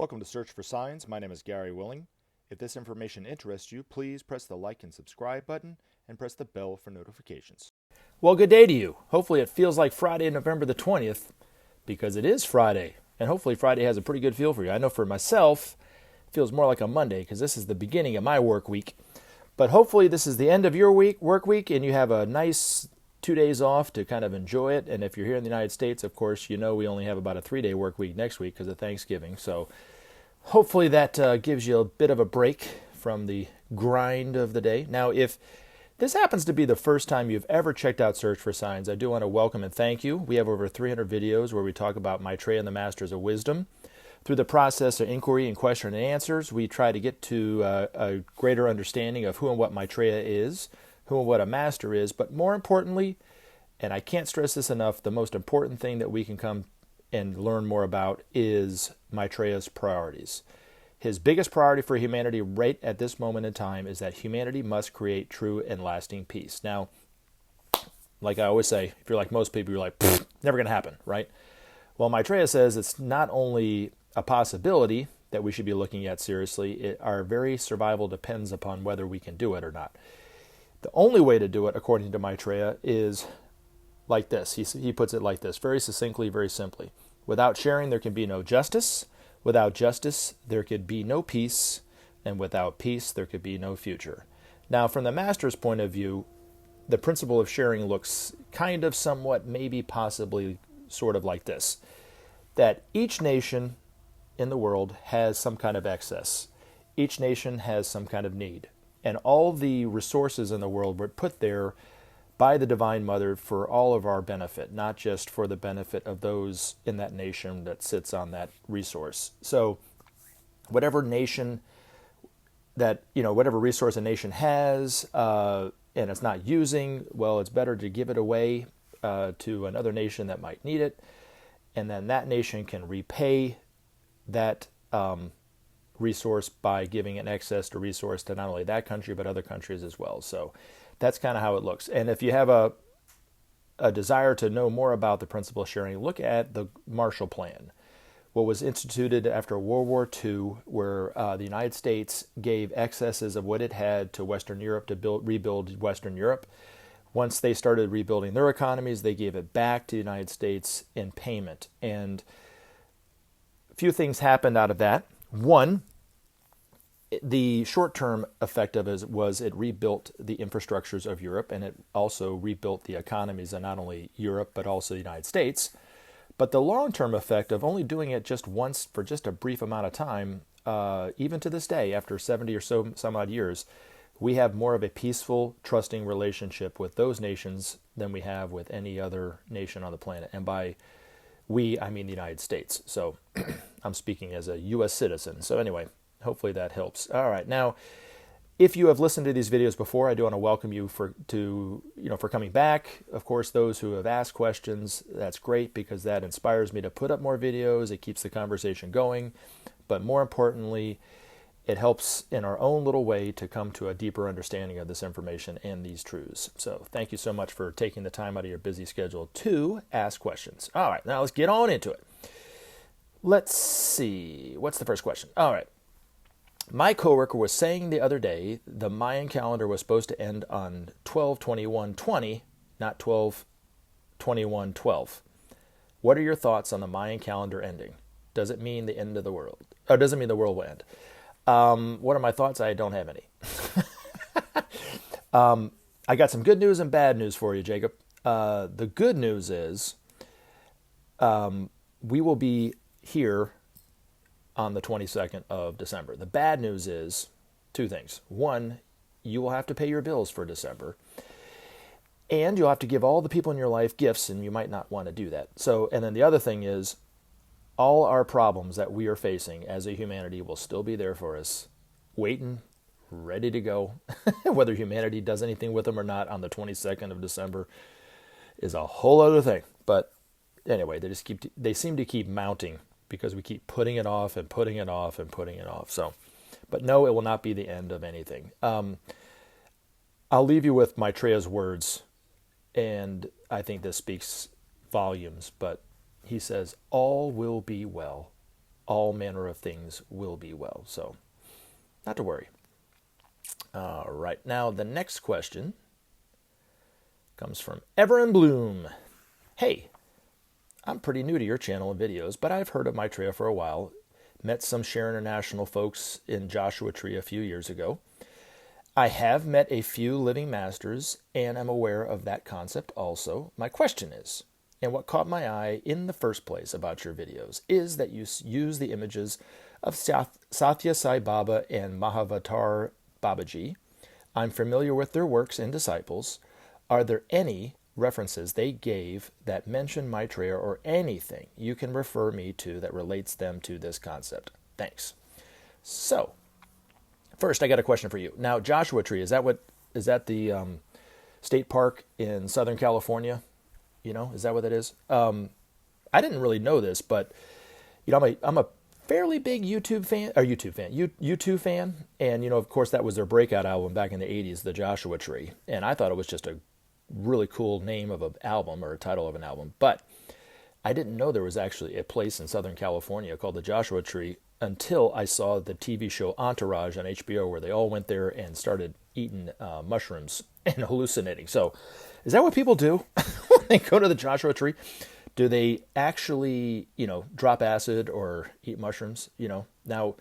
Welcome to Search for Signs. My name is Gary Willing. If this information interests you, please press the like and subscribe button and press the bell for notifications. Well, good day to you. Hopefully it feels like Friday, November the 20th, because it is Friday. And hopefully Friday has a pretty good feel for you. I know for myself, it feels more like a Monday because this is the beginning of my work week. But hopefully this is the end of your work week, and you have a nice 2 days off to kind of enjoy it. And if you're here in the United States, of course, you know we only have about a 3-day work week next week because of Thanksgiving. So hopefully that gives you a bit of a break from the grind of the day. Now, if this happens to be the first time you've ever checked out Search for Signs, I do want to welcome and thank you. We have over 300 videos where we talk about Maitreya and the Masters of Wisdom. Through the process of inquiry and question and answers, we try to get to a greater understanding of who and what Maitreya is, who and what a master is, but more importantly, and I can't stress this enough, the most important thing that we can come and learn more about is Maitreya's priorities. His biggest priority for humanity right at this moment in time is that humanity must create true and lasting peace. Now, like I always say, if you're like most people, you're like, never going to happen, right? Well, Maitreya says it's not only a possibility that we should be looking at seriously, our very survival depends upon whether we can do it or not. The only way to do it, according to Maitreya, is like this. He puts it like this, very succinctly, very simply. Without sharing, there can be no justice. Without justice, there could be no peace. And without peace, there could be no future. Now, from the master's point of view, the principle of sharing looks kind of somewhat, maybe possibly sort of like this. That each nation in the world has some kind of excess. Each nation has some kind of need. And all the resources in the world were put there by the Divine Mother for all of our benefit, not just for the benefit of those in that nation that sits on that resource. So whatever nation that, whatever resource a nation has and it's not using, well, it's better to give it away to another nation that might need it. And then that nation can repay that resource by giving an excess to resource to not only that country, but other countries as well. So that's kind of how it looks. And if you have a desire to know more about the principle of sharing, look at the Marshall Plan, what was instituted after World War II, where the United States gave excesses of what it had to Western Europe to rebuild Western Europe. Once they started rebuilding their economies, they gave it back to the United States in payment. And a few things happened out of that. One, the short-term effect of it was it rebuilt the infrastructures of Europe, and it also rebuilt the economies of not only Europe, but also the United States. But the long-term effect of only doing it just once for just a brief amount of time, even to this day, after 70 or so some odd years, we have more of a peaceful, trusting relationship with those nations than we have with any other nation on the planet. And by we, I mean the United States. So I'm speaking as a U.S. citizen. So anyway, hopefully that helps. All right. Now, if you have listened to these videos before, I do want to welcome you for coming back. Of course, those who have asked questions, that's great because that inspires me to put up more videos. It keeps the conversation going. But more importantly, it helps in our own little way to come to a deeper understanding of this information and these truths. So thank you so much for taking the time out of your busy schedule to ask questions. All right, now let's get on into it. Let's see. What's the first question? All right. My coworker was saying the other day the Mayan calendar was supposed to end on 12/21/20, not 12/21/12. What are your thoughts on the Mayan calendar ending? Does it mean the end of the world? Or does it mean the world will end? What are my thoughts? I don't have any. I got some good news and bad news for you, Jacob. The good news is we will be here on the 22nd of December. The bad news is two things. One, you will have to pay your bills for December. And you'll have to give all the people in your life gifts, and you might not want to do that. So, and then the other thing is, all our problems that we are facing as a humanity will still be there for us, waiting, ready to go. Whether humanity does anything with them or not on the 22nd of December is a whole other thing. But anyway, they seem to keep mounting because we keep putting it off and putting it off and putting it off. So, but no, it will not be the end of anything. I'll leave you with Maitreya's words, and I think this speaks volumes, but he says, all will be well. all manner of things will be well. So, not to worry. All right, now the next question comes from Ever in Bloom. Hey, I'm pretty new to your channel and videos, but I've heard of Maitreya for a while. Met some Share International folks in Joshua Tree a few years ago. I have met a few living masters and am aware of that concept also. My question is, and what caught my eye in the first place about your videos, is that you use the images of Satya Sai Baba and Mahavatar Babaji. I'm familiar with their works and disciples. Are there any references they gave that mention Maitreya or anything you can refer me to that relates them to this concept? Thanks. So, first I got a question for you. Now, Joshua Tree, is that the state park in Southern California? You know, is that what that is? I didn't really know this, but you know, I'm a fairly big YouTube fan, and you know, of course, that was their breakout album back in the '80s, the Joshua Tree, and I thought it was just a really cool name of an album or a title of an album, but I didn't know there was actually a place in Southern California called the Joshua Tree until I saw the TV show Entourage on HBO, where they all went there and started eating mushrooms and hallucinating. So, is that what people do when they go to the Joshua Tree? Do they actually, you know, drop acid or eat mushrooms? You know, now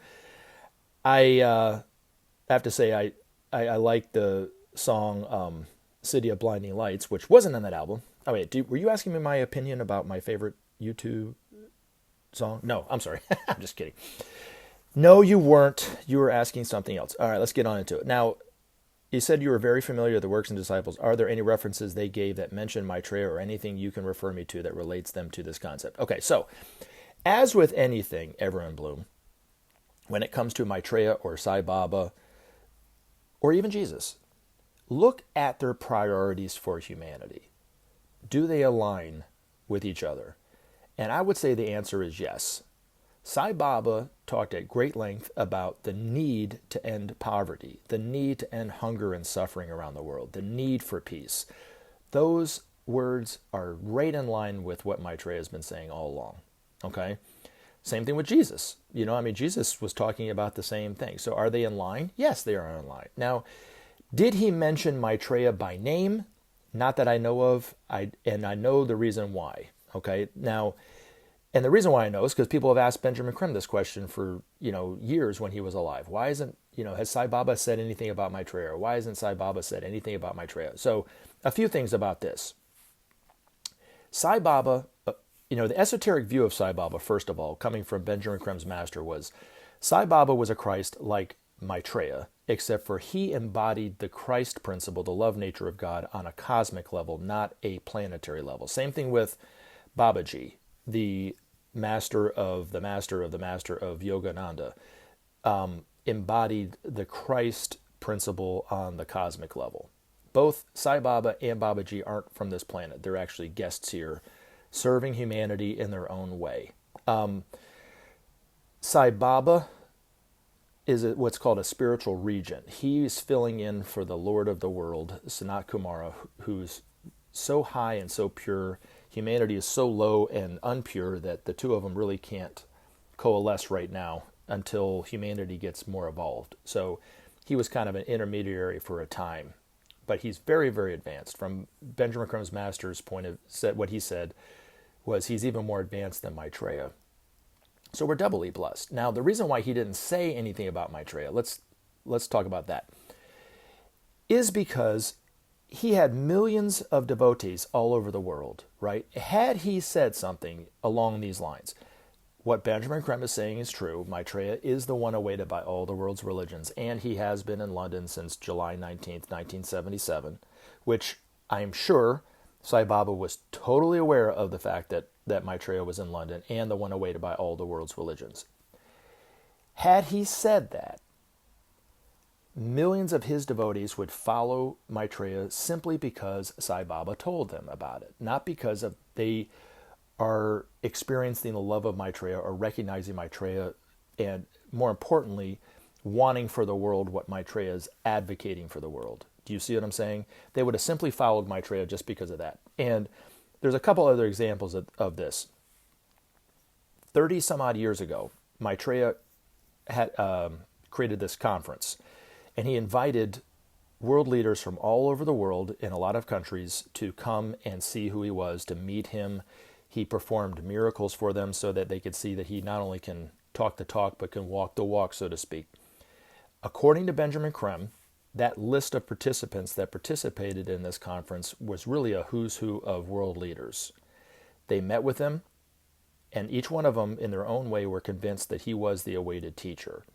I have to say I like the song City of Blinding Lights, which wasn't on that album. Oh wait, were you asking me my opinion about my favorite YouTube song? No, I'm sorry. I'm just kidding. No, you weren't. You were asking something else. All right, let's get on into it. Now, you said you were very familiar with the works and disciples. Are there any references they gave that mention Maitreya or anything you can refer me to that relates them to this concept? Okay, so as with anything ever in bloom, when it comes to Maitreya or Sai Baba or even Jesus, look at their priorities for humanity. Do they align with each other? And I would say the answer is yes. Sai Baba talked at great length about the need to end poverty, the need to end hunger and suffering around the world, the need for peace. Those words are right in line with what Maitreya has been saying all along. Okay? Same thing with Jesus. You know, I mean, Jesus was talking about the same thing. So are they in line? Yes, they are in line. Now, did he mention Maitreya by name? Not that I know of, and I know the reason why. Okay? Now, and the reason why I know is because people have asked Benjamin Creme this question for, you know, years when he was alive. Why isn't, you know, has Sai Baba said anything about Maitreya? Or why hasn't Sai Baba said anything about Maitreya? So a few things about this. Sai Baba, you know, the esoteric view of Sai Baba, first of all, coming from Benjamin Creme's master, was Sai Baba was a Christ like Maitreya, except for he embodied the Christ principle, the love nature of God, on a cosmic level, not a planetary level. Same thing with Babaji, the master of the master of the master of Yogananda, embodied the Christ principle on the cosmic level. Both Sai Baba and Babaji aren't from this planet. They're actually guests here, serving humanity in their own way. Sai Baba is what's called a spiritual regent. He's filling in for the Lord of the world, Sanat Kumara, who's so high and so pure. Humanity is so low and unpure that the two of them really can't coalesce right now until humanity gets more evolved. So he was kind of an intermediary for a time, but he's very, very advanced. From Benjamin Creme's master's point of view, what he said was he's even more advanced than Maitreya. So we're doubly blessed. Now, the reason why he didn't say anything about Maitreya, let's talk about that, is because he had millions of devotees all over the world, right? Had he said something along these lines, what Benjamin Creme is saying is true. Maitreya is the one awaited by all the world's religions, and he has been in London since July 19th, 1977, which I'm sure Sai Baba was totally aware of the fact that Maitreya was in London and the one awaited by all the world's religions. Had he said that, millions of his devotees would follow Maitreya simply because Sai Baba told them about it, not because they are experiencing the love of Maitreya or recognizing Maitreya, and more importantly, wanting for the world what Maitreya is advocating for the world. Do you see what I'm saying? They would have simply followed Maitreya just because of that. And there's a couple other examples of this. 30 some odd years ago, Maitreya had created this conference, and he invited world leaders from all over the world in a lot of countries to come and see who he was, to meet him. He performed miracles for them so that they could see that he not only can talk the talk, but can walk the walk, so to speak. According to Benjamin Creme, that list of participants that participated in this conference was really a who's who of world leaders. They met with him, and each one of them, in their own way, were convinced that he was the awaited teacher.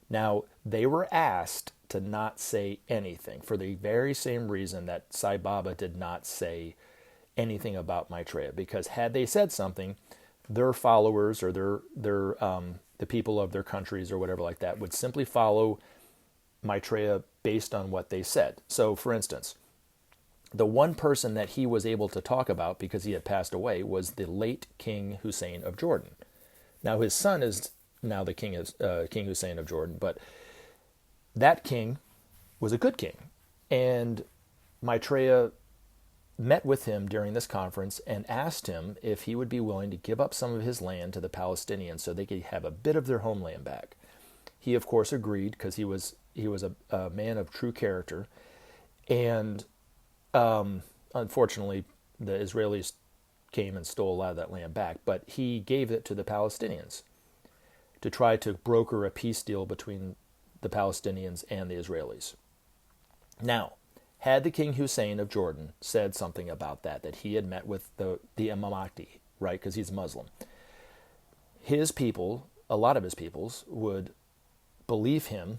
Now, they were asked to not say anything for the very same reason that Sai Baba did not say anything about Maitreya, because had they said something, their followers or the people of their countries or whatever like that would simply follow Maitreya based on what they said. So, for instance, the one person that he was able to talk about because he had passed away was the late King Hussein of Jordan. Now, his son is now the King Hussein of Jordan, but that king was a good king. And Maitreya met with him during this conference and asked him if he would be willing to give up some of his land to the Palestinians so they could have a bit of their homeland back. He, of course, agreed because he was a man of true character. And unfortunately, the Israelis came and stole a lot of that land back, but he gave it to the Palestinians to try to broker a peace deal between the Palestinians and the Israelis. Now, had the King Hussein of Jordan said something about that he had met with the Imam Mahdi, right, because he's Muslim, his people, a lot of his peoples, would believe him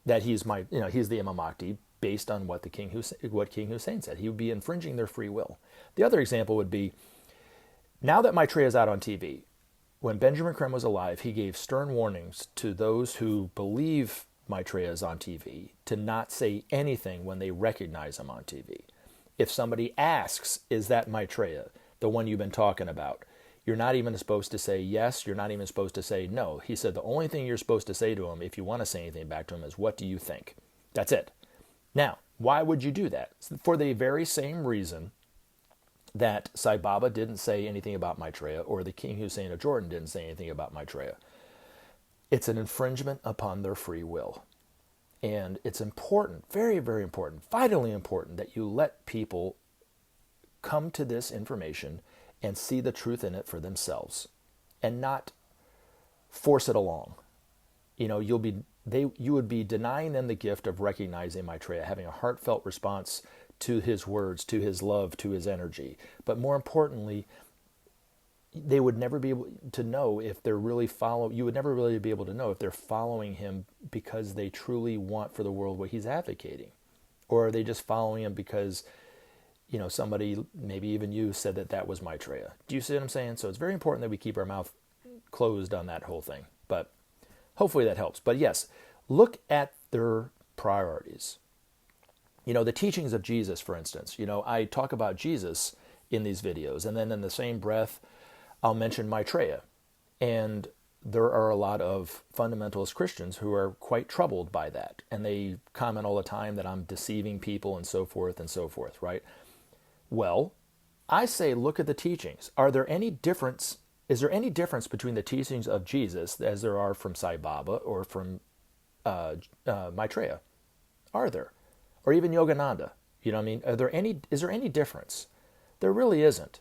that he's the Imam Mahdi based on what King Hussein said. He would be infringing their free will. The other example would be, now that Maitreya is out on TV, when Benjamin Creme was alive, he gave stern warnings to those who believe Maitreya is on TV to not say anything when they recognize him on TV. If somebody asks, is that Maitreya, the one you've been talking about? You're not even supposed to say yes. You're not even supposed to say no. He said the only thing you're supposed to say to him, if you want to say anything back to him, is what do you think? That's it. Now, why would you do that? For the very same reason that Sai Baba didn't say anything about Maitreya, or the King Hussein of Jordan didn't say anything about Maitreya. It's an infringement upon their free will. And it's important, very, very important, vitally important, that you let people come to this information and see the truth in it for themselves and not force it along. You would be denying them the gift of recognizing Maitreya, having a heartfelt response to his words, to his love, to his energy. But more importantly, they would never be able to know if they're really you would never really be able to know if they're following him because they truly want for the world what he's advocating. Or are they just following him because, somebody, maybe even you, said that was Maitreya. Do you see what I'm saying? So it's very important that we keep our mouth closed on that whole thing. But hopefully that helps. But yes, look at their priorities. The teachings of Jesus, for instance. I talk about Jesus in these videos, and then in the same breath, I'll mention Maitreya. And there are a lot of fundamentalist Christians who are quite troubled by that. And they comment all the time that I'm deceiving people and so forth, right? Well, I say look at the teachings. Is there any difference between the teachings of Jesus as there are from Sai Baba or from Maitreya? Are there? Or even Yogananda? You know what I mean? Is there any difference? There really isn't.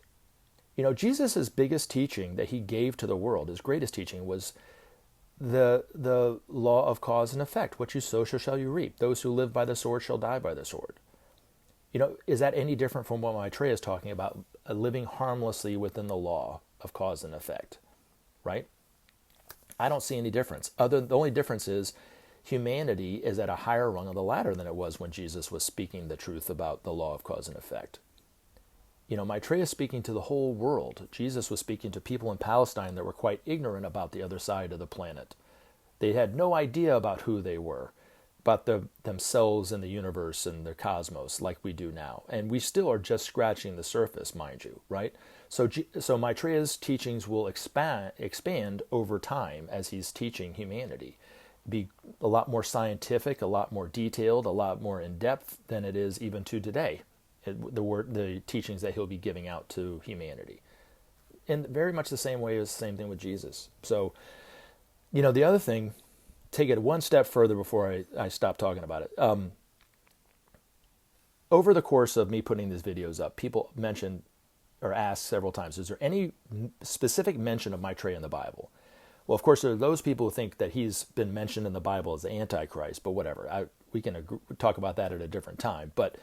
Jesus' biggest teaching that he gave to the world, his greatest teaching, was the law of cause and effect. What you sow, shall you reap. Those who live by the sword shall die by the sword. Is that any different from what Maitreya is talking about, living harmlessly within the law of cause and effect, right? I don't see any difference. The only difference is humanity is at a higher rung of the ladder than it was when Jesus was speaking the truth about the law of cause and effect. Maitreya is speaking to the whole world. Jesus was speaking to people in Palestine that were quite ignorant about the other side of the planet. They had no idea about who they were, about themselves and the universe and the cosmos like we do now. And we still are just scratching the surface, mind you, right? So Maitreya's teachings will expand over time as he's teaching humanity. Be a lot more scientific, a lot more detailed, a lot more in-depth than it is even to today. The teachings that he'll be giving out to humanity. In very much the same way as the same thing with Jesus. So The other thing, take it one step further before I stop talking about it. Over the course of me putting these videos up, people mentioned or asked several times, is there any specific mention of Maitreya in the Bible? Well, of course, there are those people who think that he's been mentioned in the Bible as the Antichrist, but whatever. We can talk about that at a different time. But,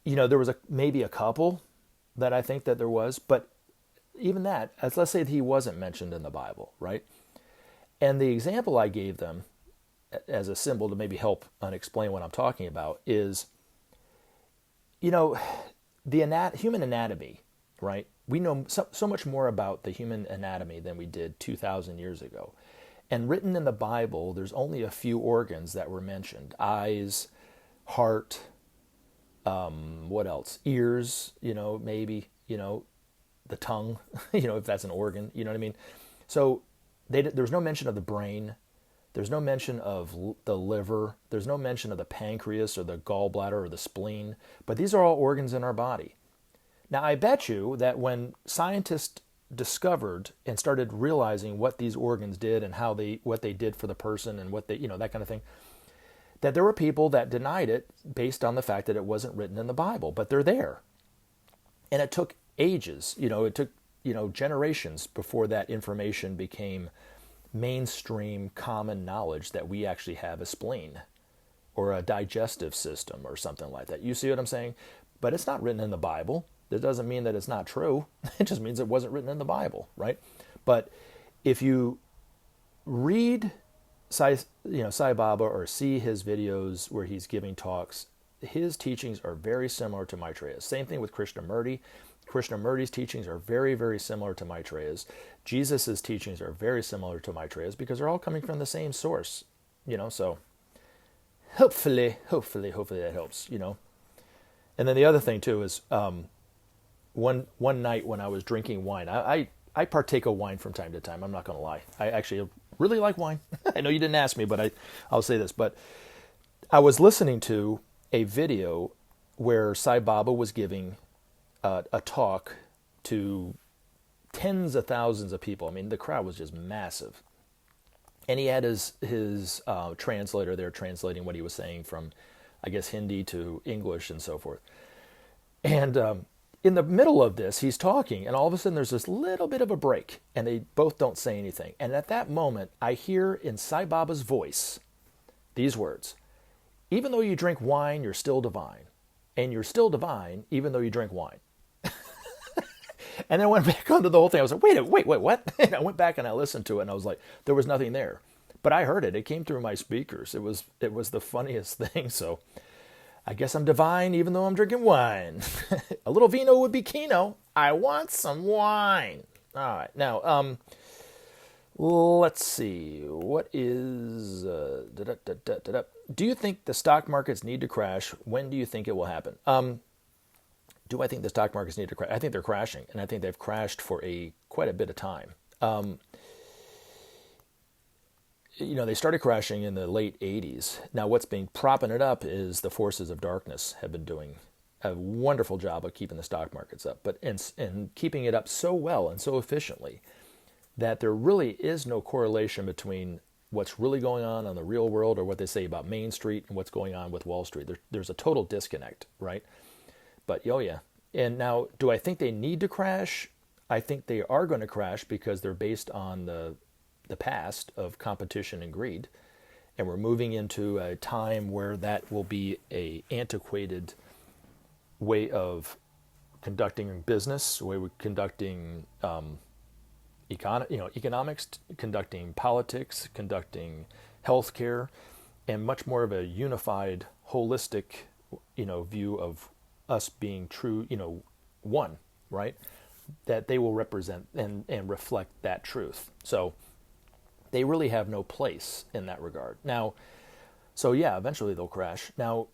there was maybe a couple that I think that there was, but even that, let's say that he wasn't mentioned in the Bible, right? And the example I gave them as a symbol to maybe help explain what I'm talking about is, the human anatomy, right? We know so much more about the human anatomy than we did 2,000 years ago. And written in the Bible, there's only a few organs that were mentioned. Eyes, heart, what else? Ears, maybe, the tongue, if that's an organ, you know what I mean? So there's no mention of the brain. There's no mention of the liver. There's no mention of the pancreas or the gallbladder or the spleen. But these are all organs in our body. Now, I bet you that when scientists discovered and started realizing what these organs did and what they did for the person and what they, that kind of thing, that there were people that denied it based on the fact that it wasn't written in the Bible, but they're there. And it took ages, it took, generations before that information became mainstream common knowledge that we actually have a spleen or a digestive system or something like that. You see what I'm saying? But it's not written in the Bible. That doesn't mean that it's not true. It just means it wasn't written in the Bible, right? But if you read Sai Baba or see his videos where he's giving talks, his teachings are very similar to Maitreya's. Same thing with Krishnamurti. Krishnamurti's teachings are very, very similar to Maitreya's. Jesus's teachings are very similar to Maitreya's because they're all coming from the same source, so hopefully that helps, And then the other thing too is one night when I was drinking wine, I partake of wine from time to time. I'm not going to lie. I actually really like wine. I know you didn't ask me, but I'll say this. But I was listening to a video where Sai Baba was giving a talk to tens of thousands of people. I mean, the crowd was just massive. And he had his translator there translating what he was saying from, I guess, Hindi to English and so forth. And in the middle of this, he's talking, and all of a sudden there's this little bit of a break, and they both don't say anything. And at that moment, I hear in Sai Baba's voice these words: even though you drink wine, you're still divine. And you're still divine even though you drink wine. And then I went back onto the whole thing. I was like, wait, what? And I went back and I listened to it, and I was like, there was nothing there. But I heard it. It came through my speakers. It was the funniest thing. So I guess I'm divine even though I'm drinking wine. A little vino would be kino. I want some wine. All right. Now, let's see. What is... Do you think the stock markets need to crash? When do you think it will happen? Do I think the stock markets need to crash? I think they're crashing, and I think they've crashed for quite a bit of time. They started crashing in the late 80s. Now, what's been propping it up is the forces of darkness have been doing a wonderful job of keeping the stock markets up, and keeping it up so well and so efficiently that there really is no correlation between what's really going on the real world, or what they say about Main Street, and what's going on with Wall Street. There's a total disconnect, right? But, oh yeah. And now, do I think they need to crash? I think they are going to crash because they're based on the past of competition and greed. And we're moving into a time where that will be a antiquated way of conducting business, way of conducting economics, conducting politics, conducting healthcare, and much more of a unified, holistic, view of us being true, one, right? That they will represent and reflect that truth. So they really have no place in that regard. Now, so yeah, eventually they'll crash. Now,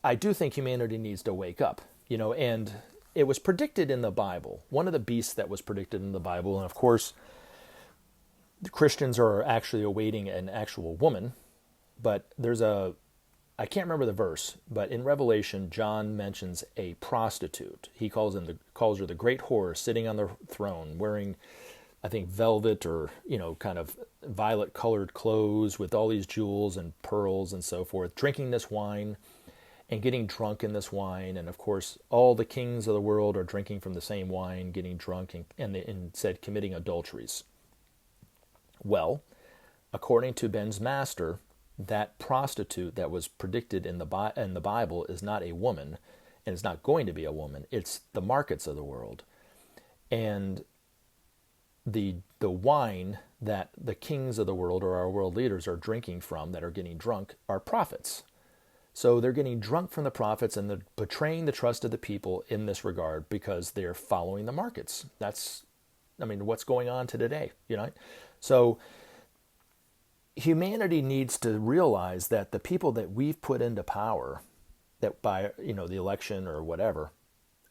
I do think humanity needs to wake up, and it was predicted in the Bible. One of the beasts that was predicted in the Bible, and of course, the Christians are actually awaiting an actual woman, but I can't remember the verse, but in Revelation, John mentions a prostitute. He calls her the great whore, sitting on the throne, wearing I think, velvet or, kind of violet colored clothes with all these jewels and pearls and so forth, drinking this wine and getting drunk in this wine. And of course, all the kings of the world are drinking from the same wine, getting drunk, and said committing adulteries. Well, according to Ben's master, that prostitute that was predicted in the Bible is not a woman, and it's not going to be a woman. It's the markets of the world. And the wine that the kings of the world or our world leaders are drinking from, that are getting drunk, are prophets. So they're getting drunk from the prophets, and they're betraying the trust of the people in this regard because they're following the markets. That's, what's going on today, So humanity needs to realize that the people that we've put into power, that by, the election or whatever,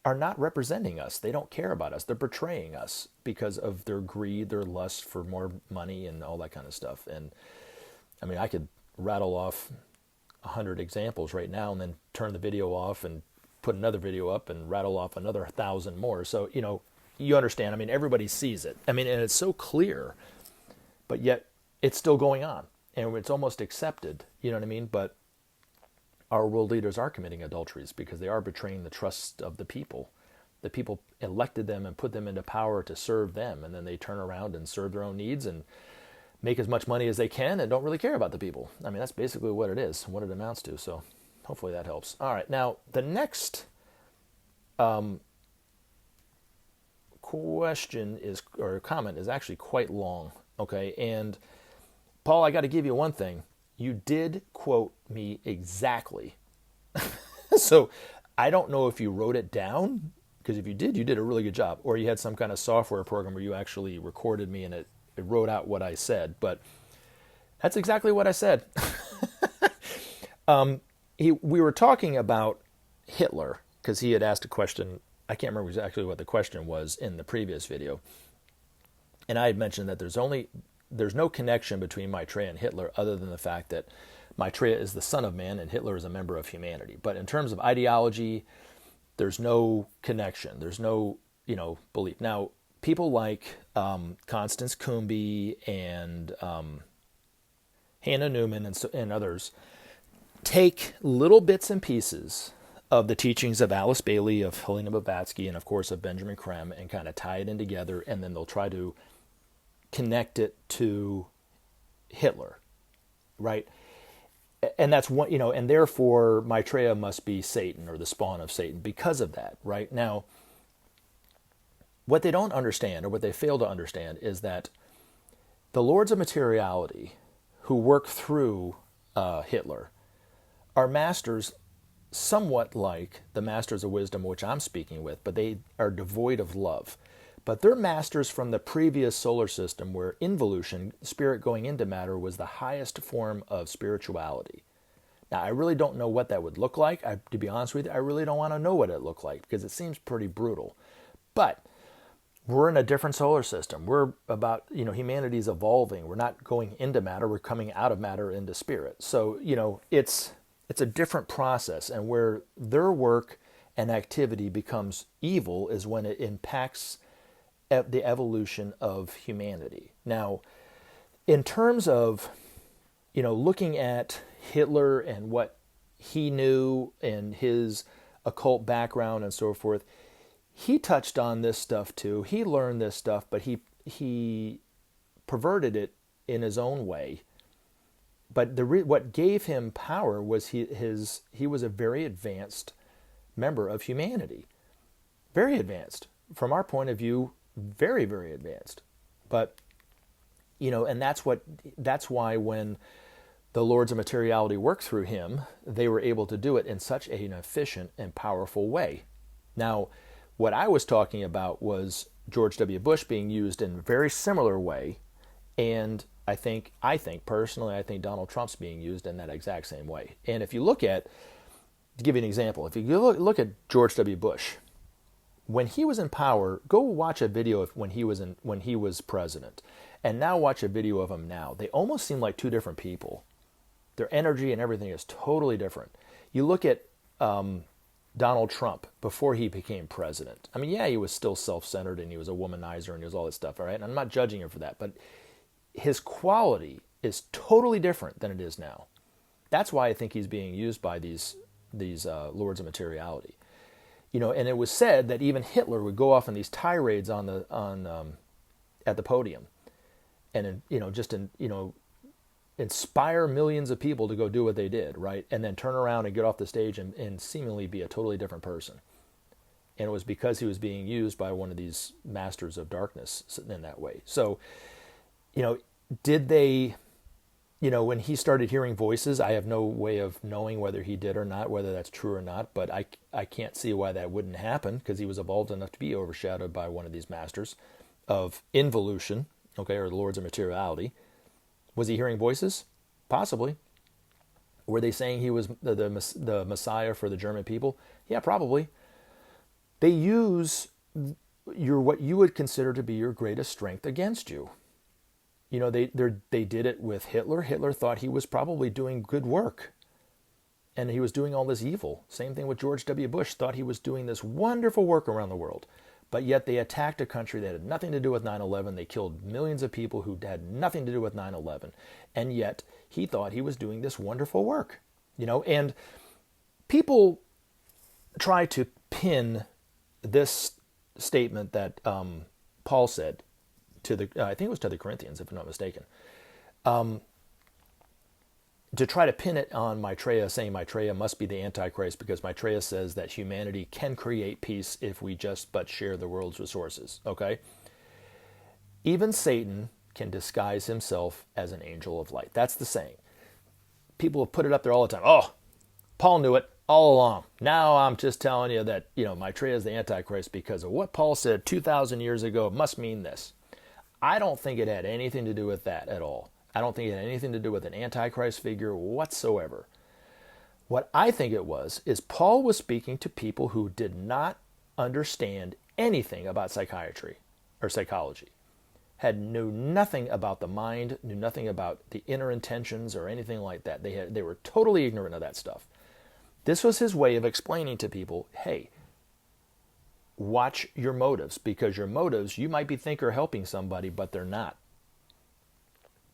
are not representing us. They don't care about us. They're betraying us because of their greed, their lust for more money and all that kind of stuff. And I could rattle off 100 examples right now and then turn the video off and put another video up and rattle off another 1,000 more. So, you understand. Everybody sees it. And it's so clear, but yet it's still going on and it's almost accepted. You know what I mean? But our world leaders are committing adulteries because they are betraying the trust of the people. The people elected them and put them into power to serve them, and then they turn around and serve their own needs and make as much money as they can and don't really care about the people. That's basically what it is, what it amounts to. So hopefully that helps. All right, now the next question or comment is actually quite long, okay? And Paul, I got to give you one thing. You did quote me exactly. So I don't know if you wrote it down, because if you did a really good job. Or you had some kind of software program where you actually recorded me and it wrote out what I said. But that's exactly what I said. We were talking about Hitler, because he had asked a question. I can't remember exactly what the question was in the previous video. And I had mentioned that there's no connection between Maitreya and Hitler other than the fact that Maitreya is the son of man and Hitler is a member of humanity. But in terms of ideology, there's no connection. There's no, belief. Now, people like Constance Coombe and Hannah Newman and others take little bits and pieces of the teachings of Alice Bailey, of Helena Blavatsky, and of course of Benjamin Creme, and kind of tie it in together, and then they'll try to connect it to Hitler, right? And that's one, and therefore Maitreya must be Satan or the spawn of Satan because of that, right? Now, what they don't understand, or what they fail to understand, is that the lords of materiality who work through Hitler are masters somewhat like the masters of wisdom, which I'm speaking with, but they are devoid of love. But they're masters from the previous solar system where involution, spirit going into matter, was the highest form of spirituality. Now, I really don't know what that would look like. To be honest with you, I really don't want to know what it looked like because it seems pretty brutal. But we're in a different solar system. We're about, humanity's evolving. We're not going into matter. We're coming out of matter into spirit. So, it's a different process. And where their work and activity becomes evil is when it impacts the evolution of humanity. Now, in terms of, looking at Hitler and what he knew and his occult background and so forth, he touched on this stuff too. He learned this stuff, but he perverted it in his own way. But what gave him power was he was a very advanced member of humanity. Very advanced. From our point of view, very, very advanced. But, and that's why when the lords of materiality worked through him, they were able to do it in such an efficient and powerful way. Now, what I was talking about was George W. Bush being used in a very similar way, and I think personally Donald Trump's being used in that exact same way. And if you look at, to give you an example, if you look at George W. Bush, when he was in power, go watch a video of when he was president, and now watch a video of him now. They almost seem like two different people. Their energy and everything is totally different. You look at Donald Trump before he became president. I mean, yeah, he was still self-centered and he was a womanizer and he was all this stuff, all right? And I'm not judging him for that, but his quality is totally different than it is now. That's why I think he's being used by these lords of materiality. And it was said that even Hitler would go off on these tirades at the podium, and inspire millions of people to go do what they did, right? And then turn around and get off the stage and seemingly be a totally different person. And it was because he was being used by one of these masters of darkness in that way. So, did they, when he started hearing voices, I have no way of knowing whether he did or not, whether that's true or not, but I can't see why that wouldn't happen, because he was evolved enough to be overshadowed by one of these masters of involution, okay, or the lords of materiality. Was he hearing voices? Possibly. Were they saying he was the Messiah for the German people? Yeah, probably. They use what you would consider to be your greatest strength against you. They did it with Hitler. Hitler thought he was probably doing good work, and he was doing all this evil. Same thing with George W. Bush, thought he was doing this wonderful work around the world. But yet they attacked a country that had nothing to do with 9/11. They killed millions of people who had nothing to do with 9/11. And yet he thought he was doing this wonderful work. And people try to pin this statement that Paul said to I think it was to the Corinthians, if I'm not mistaken, to try to pin it on Maitreya, saying Maitreya must be the Antichrist because Maitreya says that humanity can create peace if we just but share the world's resources, okay? Even Satan can disguise himself as an angel of light. That's the saying. People have put it up there all the time. Oh, Paul knew it all along. Now I'm just telling you that, Maitreya is the Antichrist because of what Paul said 2,000 years ago. It must mean this. I don't think it had anything to do with that at all. I don't think it had anything to do with an Antichrist figure whatsoever. What I think it was is Paul was speaking to people who did not understand anything about psychiatry or psychology, knew nothing about the mind, knew nothing about the inner intentions or anything like that. They were totally ignorant of that stuff. This was his way of explaining to people, hey, watch your motives, because your motives, you might think are helping somebody, but they're not.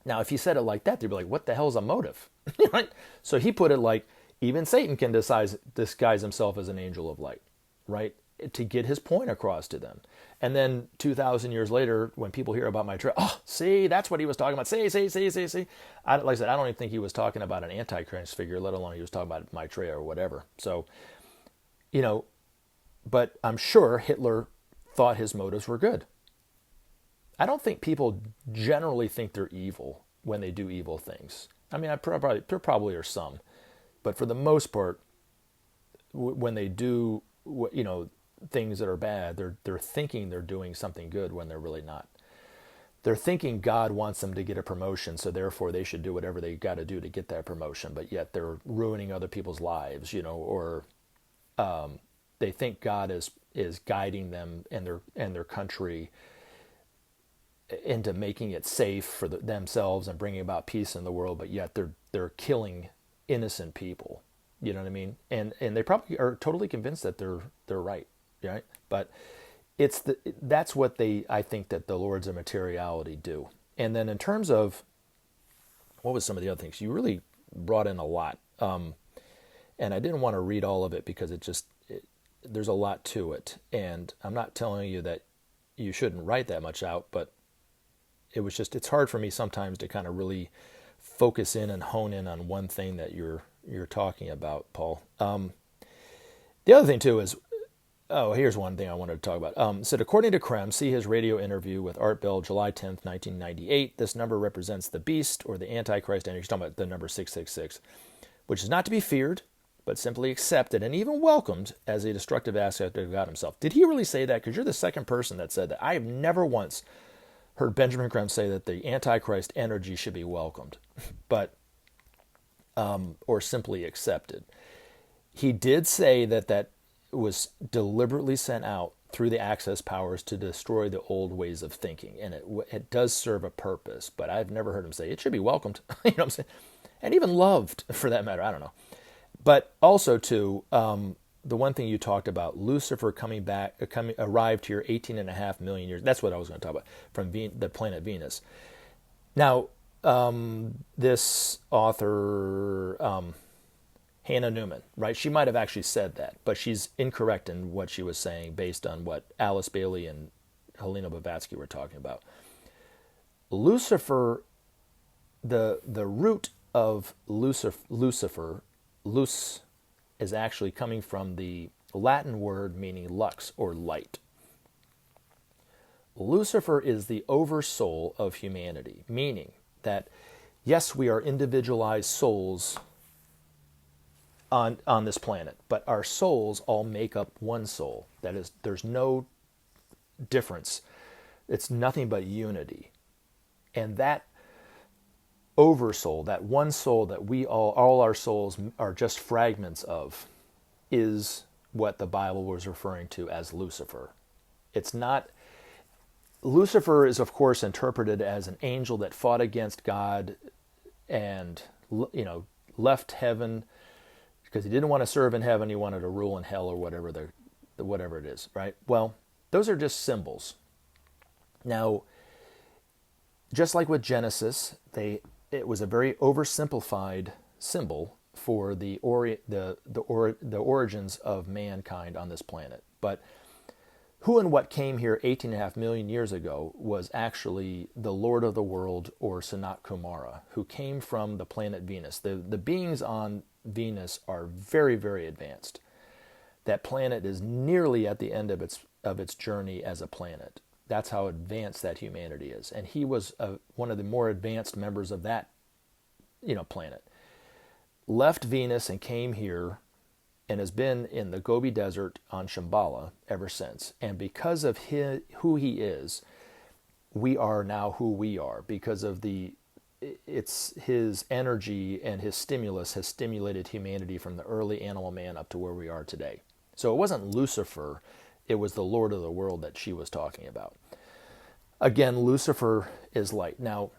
Now, if he said it like that, they'd be like, what the hell is a motive? Right? So he put it like, even Satan can disguise himself as an angel of light, right? To get his point across to them. And then 2,000 years later, when people hear about Maitreya, oh, see, that's what he was talking about. See. Like I said, I don't even think he was talking about an Antichrist figure, let alone he was talking about Maitreya or whatever. So, but I'm sure Hitler thought his motives were good. I don't think people generally think they're evil when they do evil things. I mean, there probably are some, but for the most part, when they do, things that are bad, they're thinking they're doing something good when they're really not. They're thinking God wants them to get a promotion, so therefore they should do whatever they got to do to get that promotion, but yet they're ruining other people's lives, or they think God is guiding them and their country into making it safe for themselves and bringing about peace in the world, but yet they're killing innocent people. You know what I mean? And they probably are totally convinced that they're right, right? But that's what I think that the lords of materiality do. And then in terms of what was some of the other things, you really brought in a lot, and I didn't want to read all of it because there's a lot to it, and I'm not telling you that you shouldn't write that much out, but it's hard for me sometimes to kind of really focus in and hone in on one thing that you're talking about, Paul. The other thing too is, here's one thing I wanted to talk about. Said, according to Creme, see his radio interview with Art Bell, July 10th, 1998. This number represents the beast or the Antichrist energy. He's talking about the number 666, which is not to be feared, but simply accepted and even welcomed as a destructive aspect of God himself. Did he really say that? Because you're the second person that said that. I have never once heard Benjamin Creme say that the Antichrist energy should be welcomed, but or simply accepted. He did say that was deliberately sent out through the access powers to destroy the old ways of thinking, and it does serve a purpose. But I've never heard him say it should be welcomed. You know what I'm saying? And even loved, for that matter. I don't know. But also too, the one thing you talked about, Lucifer arrived here 18.5 million years. That's what I was going to talk about, from the planet Venus. Now, this author, Hannah Newman, right? She might have actually said that, but she's incorrect in what she was saying based on what Alice Bailey and Helena Blavatsky were talking about. Lucifer, the root of Lucifer, luz, is actually coming from the Latin word meaning lux, or light. Lucifer is the oversoul of humanity, meaning that, yes, we are individualized souls on this planet, but our souls all make up one soul. That is, there's no difference. It's nothing but unity. And that oversoul, that one soul that we all our souls are just fragments of, is what the Bible was referring to as Lucifer. It's not, Lucifer is of course interpreted as an angel that fought against God and, left heaven because he didn't want to serve in heaven, he wanted to rule in hell, or whatever it is, right? Well, those are just symbols. Now, just like with Genesis, it was a very oversimplified symbol for the origins of mankind on this planet. But who and what came here 18.5 million years ago was actually the Lord of the world, or Sanat Kumara, who came from the planet Venus. The beings on Venus are very, very advanced. That planet is nearly at the end of its journey as a planet. That's how advanced that humanity is. And he was one of the more advanced members of that, planet. Left Venus and came here and has been in the Gobi Desert on Shambhala ever since. And because of who he is, we are now who we are. Because of his energy and his stimulus has stimulated humanity from the early animal man up to where we are today. So it wasn't Lucifer, it was the Lord of the world that she was talking about. Again, Lucifer is light. Now,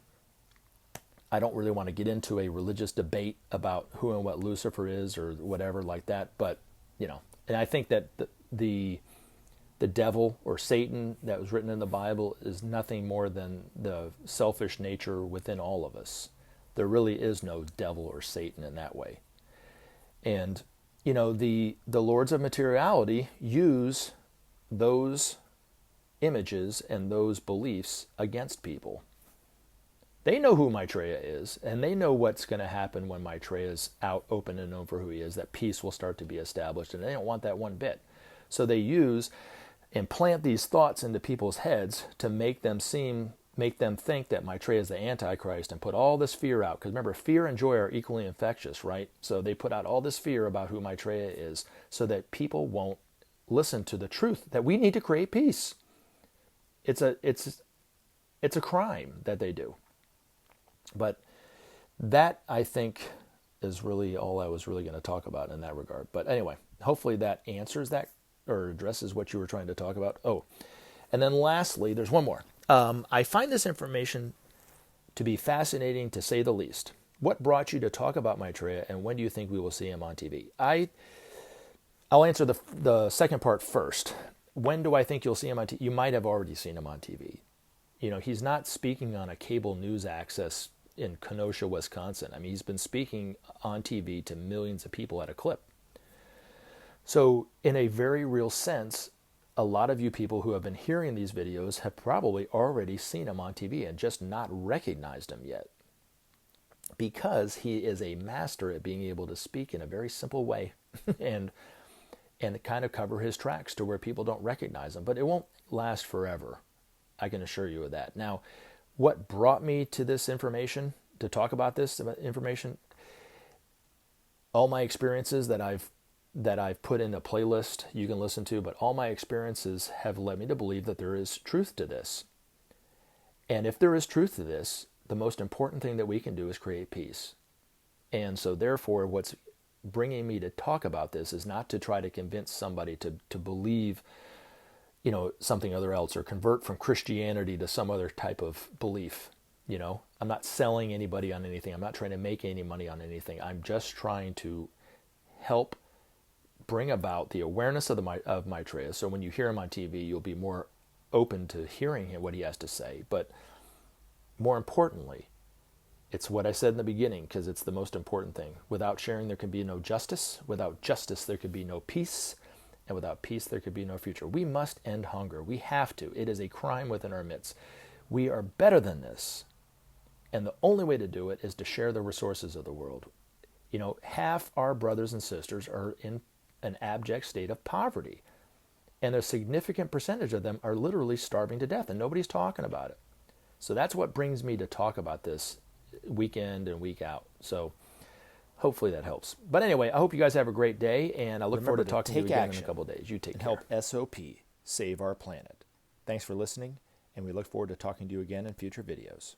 I don't really want to get into a religious debate about who and what Lucifer is or whatever like that, but, and I think that the devil or Satan that was written in the Bible is nothing more than the selfish nature within all of us. There really is no devil or Satan in that way. And, the lords of materiality use those images and those beliefs against people. They know who Maitreya is, and they know what's going to happen when Maitreya is out, open and known for who he is, that peace will start to be established, and they don't want that one bit. So they implant these thoughts into people's heads to make them think that Maitreya is the Antichrist, and put all this fear out. Because remember, fear and joy are equally infectious, right? So they put out all this fear about who Maitreya is so that people won't listen to the truth that we need to create peace. It's a crime that they do. But that, I think, is really all I was really going to talk about in that regard. But anyway, hopefully that answers that or addresses what you were trying to talk about. Oh, and then lastly, there's one more. I find this information to be fascinating, to say the least. What brought you to talk about Maitreya, and when do you think we will see him on TV? I'll answer the second part first. When do I think you'll see him on TV? You might have already seen him on TV. He's not speaking on a cable news access in Kenosha, Wisconsin. I mean, he's been speaking on TV to millions of people at a clip. So in a very real sense, a lot of you people who have been hearing these videos have probably already seen him on TV and just not recognized him yet. Because he is a master at being able to speak in a very simple way and kind of cover his tracks to where people don't recognize him. But it won't last forever. I can assure you of that. Now, what brought me to this information, to talk about this information, all my experiences that I've put in a playlist you can listen to, but all my experiences have led me to believe that there is truth to this. And if there is truth to this, the most important thing that we can do is create peace. And so therefore, what's bringing me to talk about this is not to try to convince somebody to believe something other else, or convert from Christianity to some other type of belief. I'm not selling anybody on anything. I'm not trying to make any money on anything. I'm just trying to help bring about the awareness of of Maitreya. So when you hear him on TV, you'll be more open to hearing what he has to say. But more importantly, it's what I said in the beginning, because it's the most important thing. Without sharing, there can be no justice. Without justice, there could be no peace. And without peace, there could be no future. We must end hunger. We have to. It is a crime within our midst. We are better than this. And the only way to do it is to share the resources of the world. You know, half our brothers and sisters are in an abject state of poverty. And a significant percentage of them are literally starving to death, and nobody's talking about it. So that's what brings me to talk about this week in and week out. So hopefully that helps. But anyway, I hope you guys have a great day, and I look forward to talking to you again in a couple of days. You take care. Help SOP save our planet. Thanks for listening, and we look forward to talking to you again in future videos.